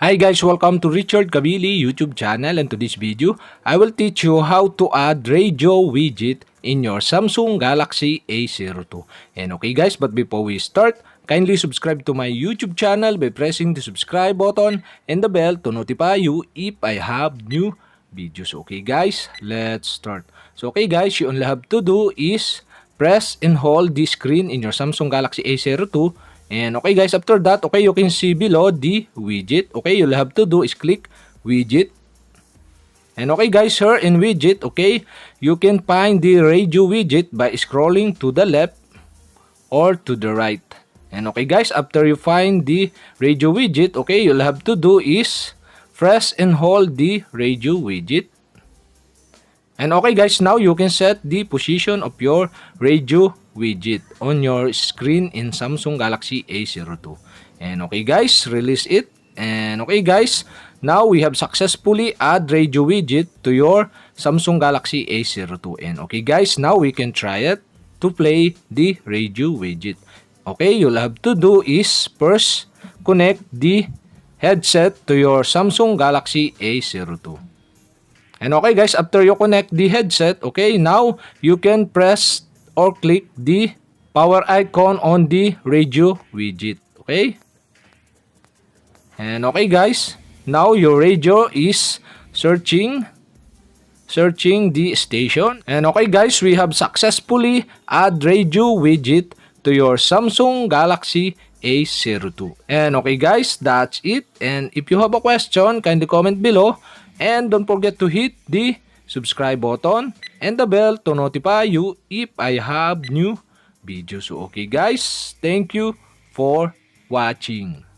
Hi guys, welcome to Richard Kabili YouTube channel, and to this video, I will teach you how to add radio widget in your Samsung Galaxy A02. And okay guys, but before we start, kindly subscribe to my YouTube channel by pressing the subscribe button and the bell to notify you if I have new videos. Okay guys, let's start. So okay guys, you only have to do is press and hold the screen in your Samsung Galaxy A02. And okay guys, after that, okay, you can see below the widget. Okay, you'll have to do is click widget. And okay guys, here in widget, okay, you can find the radio widget by scrolling to the left or to the right. And okay guys, after you find the radio widget, okay, you'll have to do is press and hold the radio widget. And okay guys, now you can set the position of your radio widget on your screen in Samsung Galaxy A02. And okay guys, release it. And okay guys, now we have successfully add radio widget to your Samsung Galaxy A02. And okay guys, now we can try it to play the radio widget. Okay, you'll have to do is first connect the headset to your Samsung Galaxy A02. And okay guys, after you connect the headset, okay, now you can press or click the power icon on the radio widget. Okay? And okay guys, now your radio is searching the station. And okay guys, we have successfully add radio widget to your Samsung Galaxy A02. And okay guys, that's it. And if you have a question, kindly comment below. And don't forget to hit the subscribe button and the bell to notify you if I have new videos. So okay guys, thank you for watching.